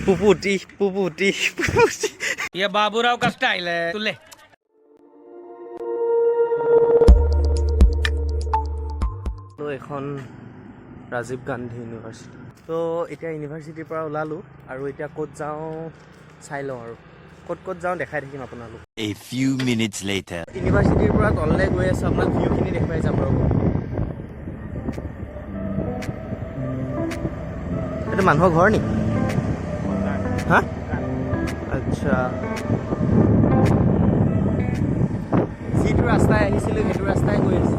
पुपुटी पुपुटी पुपुटी ये बाबूराव का स्टाइल है तू ले तो এখন राजीव गांधी यूनिवर्सिटी तो इतना यूनिवर्सिटी पर ओलालो और इतना कत जाऊँ चाई लওঁ और कत जाऊँ देखाई থাকিম আপোনালোক A few minutes later university पर तलले गई आছো আপোনাক ভিউ খিনি দেখাই যাম ৰব এটা মানুহৰ ঘৰ নি হা আচ্ছা যিটো ৰাস্তায় আহিছিল সেইটো ৰাস্তায় গৈ আছে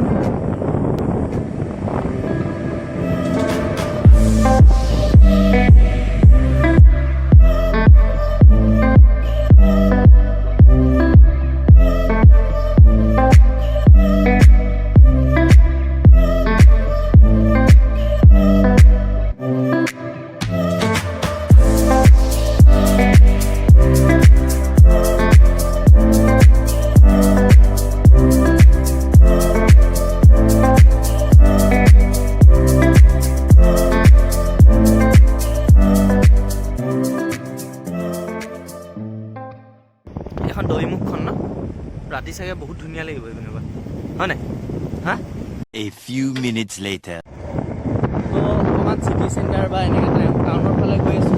Doimukhখন না ৰাতি চাগে বহুত ধুনীয়া লাগিব এইবা হয় নাই হা A few minutes later তো অকমান সিটি সেন্টার বা এনেকে টাউনৰ ফালে গৈ আছো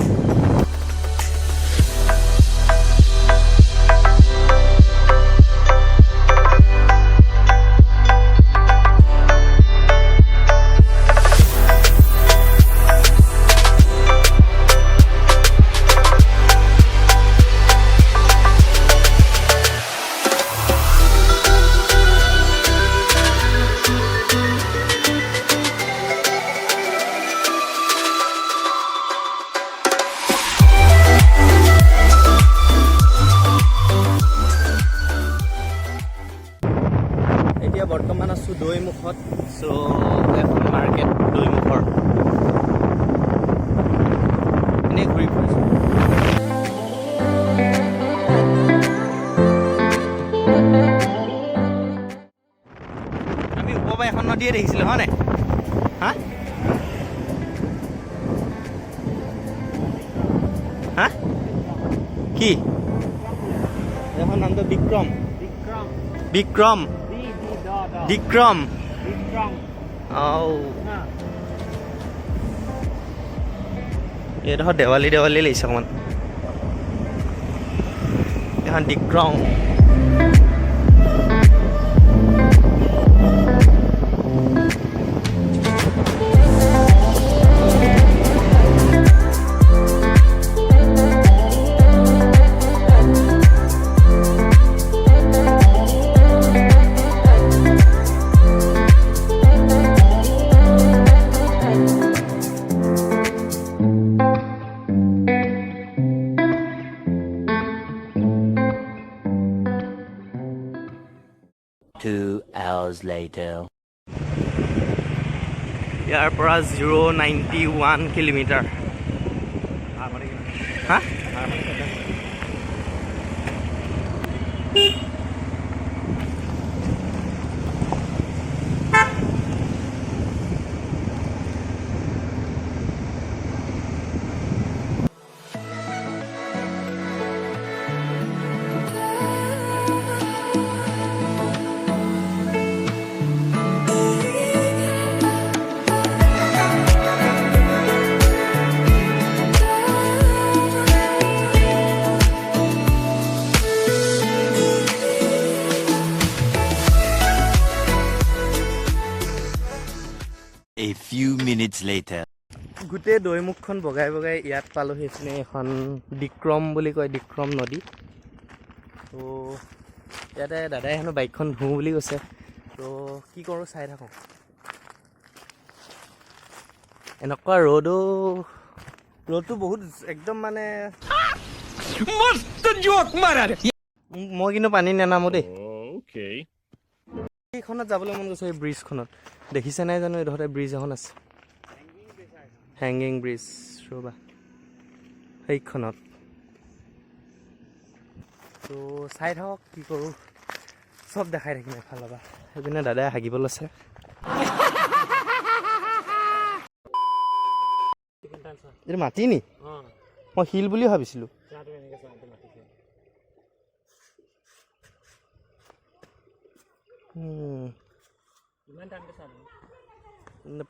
বৰ্তমান আছো দৈমুখত সো এখন মাৰ্কেট দৈমুখৰ এনে ঘূৰি ফুৰিছো আমি ওপৰৰ এখন নদীয়ে দেখিছিলো হয় নাই হা হা কি এখন নামটো Vikram Vikram Dikram. Oh. Ini dah Diwali lagi sama. Ini Dikram. Later ইয়াৰ পৰা 091 কিলোমিটাৰ হা A few minutes later গুটে দৈমুখখন বগাই বগাই ইয়াত পালো হেছনে এখন ডিক্ৰম বুলি কয় ডিক্ৰম নদী তো ইয়াতে দাদাই হেনো বাইকখন ধুও বুলি কৈছে তো কি কৰো চাই থাকো এনেকুৱা ৰ'দটো বহুত একদম মানে मस्त जोक मारा रे মই কিন্তু পানী নেনামো দেই ओके এইখনত যাবলৈ মন গৈছে এই ব্ৰিজখনত দেখিছে নাই জানো এডোখৰতে ব্ৰিজ এখন আছে হেংগিং ব্ৰিজ ৰবা সেইখনত তো চাই থাকক কি কৰোঁ সব দেখাই থাকিম এফালৰ পৰা সেইপিনে দাদাই হাগিব লৈছে এইটো মাটি নি মই শিল বুলি ভাবিছিলোঁ।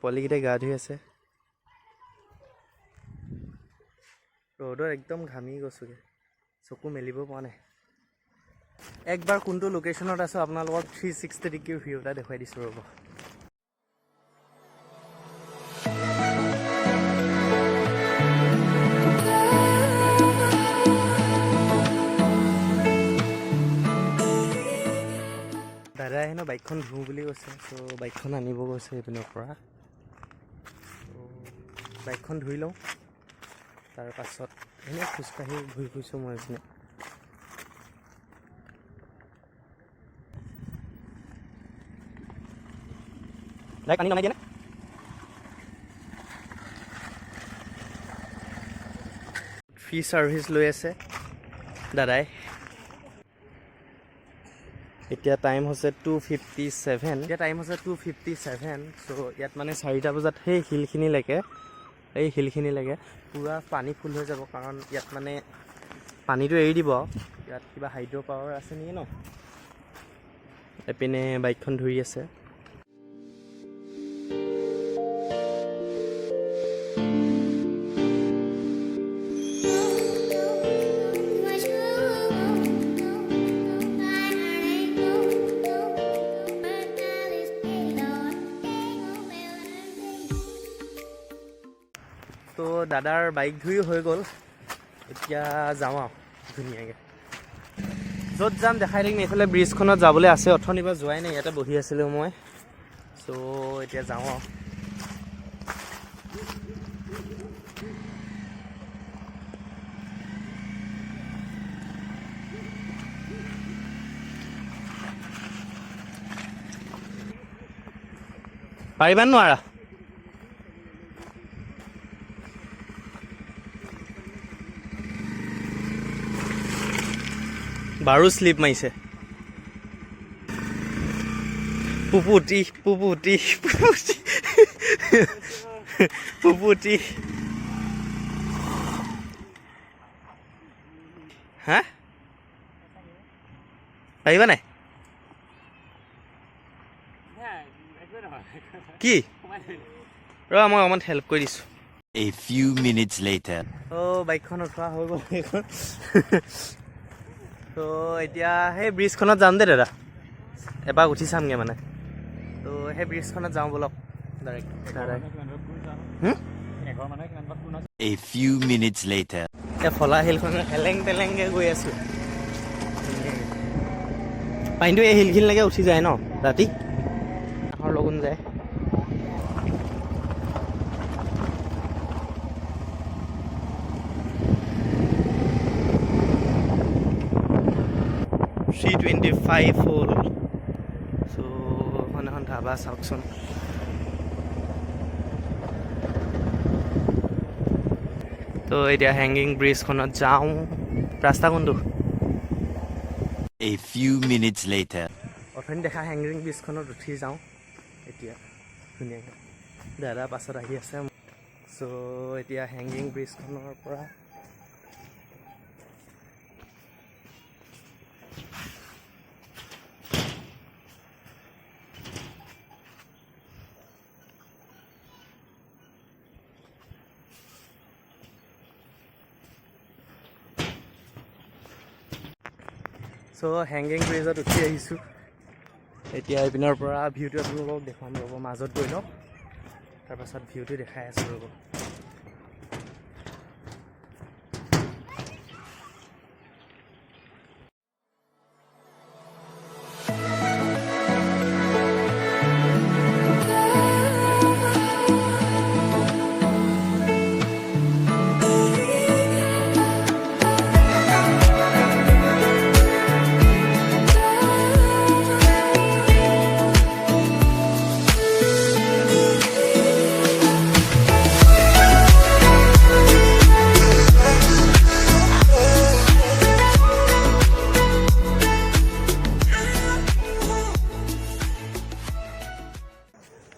পোৱালিকেইটাই গা ধুই আছে। ৰ'দত একদম ঘামি গৈছোগে, চকু মেলিব পৰা নাই। একবাৰ কোনটো লোকেশ্যনত আছোঁ আপোনালোকক 360 ডিগ্ৰীৰ ভিউ এটা দেখুৱাই দিছোঁ ৰ'ব। দাদাই হেনো বাইকখন ধুওঁ বুলি কৈছে, চ' বাইকখন আনিব গৈছে এইপিনৰ পৰা। বাইকখন ধুই লওঁ, তাৰপাছত এনেই খোজকাঢ়ি ঘূৰি ফুৰিছোঁ মই এইপিনে। পানী নমাই দিয়ে নে? ফ্ৰী ছাৰ্ভিচ লৈ আছে দাদাই। এতিয়া টাইম হৈছে 2:57। চ' ইয়াত মানে 4টা বজাত সেই শিলখিনিলৈকে পূৰা পানী ফুল হৈ যাব, কাৰণ ইয়াত মানে পানীটো এৰি দিব। ইয়াত কিবা হাইড্ৰ' পাৱাৰ আছে নেকি ন? এপিনে বাইকখন ধুই আছে। তো দাদাৰ বাইক ধুই হৈ গ'ল, এতিয়া যাওঁ আৰু ধুনীয়াকৈ। য'ত যাম দেখাই থাকিম। এইফালে ব্ৰিজখনত যাবলৈ আছে, অথনিৰ পৰা যোৱাই নাই, ইয়াতে বহি আছিলোঁ মই। চ' এতিয়া যাওঁ আৰু। পাৰিবা নোৱাৰা? বাৰু শ্লিপ মাৰিছে। পুপুটি হা পাৰিবা নাই? কি ৰ মই অকণমান হেল্প কৰি দিছোঁ। A few minutes later. বাইকখন উঠোৱা হৈ গ'ল এইখন। তো এতিয়া সেই ব্ৰিজখনত যাম দে দাদা, এবাৰ উঠি চামগৈ মানে। তো সেই ব্ৰিজখনত যাওঁ ব'লক direct. A few minutes later. এতিয়া ফলা শিলখনত হেলেং তেলেংকৈ গৈ আছোঁ। পানীটো এই শিলখিনিলৈকে উঠি যায় ন ৰাতি, নাহৰ লগুণ যায়। $325 হ'ল। চ' এখন ধাবা চাওকচোন। তো এতিয়া হেংগিং ব্ৰিজখনত যাওঁ। ৰাস্তা কোনটো? A few minutes later. অথনি দেখা হেংগিং ব্ৰিজখনত উঠি যাওঁ এতিয়া ধুনীয়াকৈ। দাদা পাছত আহি আছে। চ' এতিয়া হেংগিং ব্ৰিজখনৰ পৰা হেংগিং ব্ৰিজত উঠি আহিছোঁ। এতিয়া এইপিনৰ পৰা ভিউটো আপোনালোকক দেখুৱাম ৰ'ব, মাজত গৈ লওক, তাৰপাছত ভিউটো দেখাই আছোঁ ৰ'ব।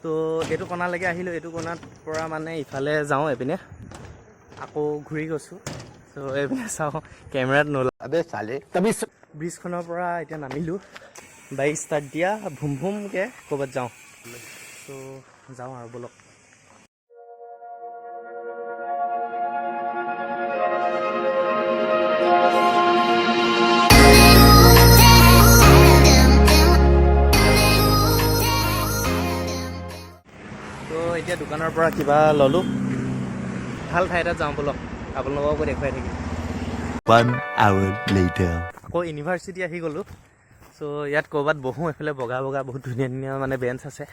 তো এইটো কোণালৈকে আহিলোঁ, এইটো কোণাত পৰা মানে ইফালে যাওঁ, এপিনে আকৌ ঘূৰি গৈছোঁ। চ' এইপিনে চাওঁ কেমেৰাত নোলা अबे साले तभी ব্ৰিজখনৰ পৰা এতিয়া নামিলোঁ বাইক ষ্টাৰ্ট দিয়া ভুম ভুমকৈ ক'ৰবাত যাওঁ চ' যাওঁ আৰু ব'লক ত' এতিয়া দোকানৰ পৰা কিবা ল'লোঁ ভাল ঠাই এটাত যাওঁ ব'লক আপোনালোককো দেখুৱাই থাকিম 1 hour later. আকৌ ইউনিভাৰ্চিটি আহি গ'লোঁ চ' ইয়াত ক'ৰবাত বহোঁ এইফালে বগা বগা বহুত ধুনীয়া ধুনীয়া মানে বেঞ্চ আছে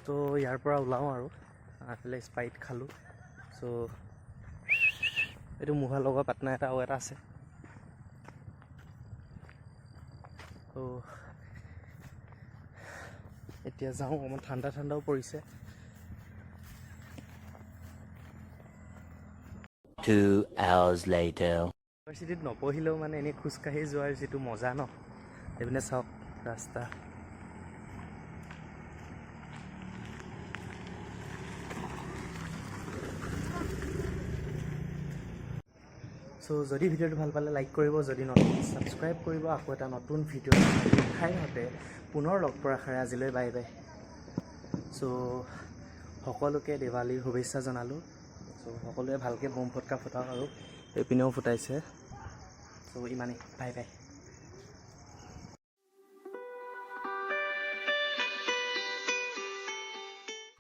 তো ইয়াৰ পৰা ওলাওঁ আৰু এইফালে স্প্ৰাইট খালোঁ চ' এইটো মুখা লগৰ পাটনা এটা আৰু এটা আছে তো এতিয়া যাওঁ অকণমান ঠাণ্ডা ঠাণ্ডাও পৰিছে 2 hours later. ইউনিভাৰ্চিটিত নপঢ়িলেও মানে এনেই খোজকাঢ়ি যোৱাৰ যিটো মজা ন এইপিনে চাওক ৰাস্তা চ' যদি ভিডিঅ'টো ভাল পালে লাইক কৰিব যদি নতুন ছাবস্ক্ৰাইব কৰিব আকৌ এটা নতুন ভিডিঅ' ঠাইৰ সৈতে পুনৰ লগ পোৱাৰ আশাৰে আজিলৈ বাই বাই চ' সকলোকে দেৱালীৰ শুভেচ্ছা জনালোঁ চ' সকলোৱে ভালকৈ বম ফটকা ফুটাওক আৰু এইপিনেও ফুটাইছে চ' ইমানেই বাই বাই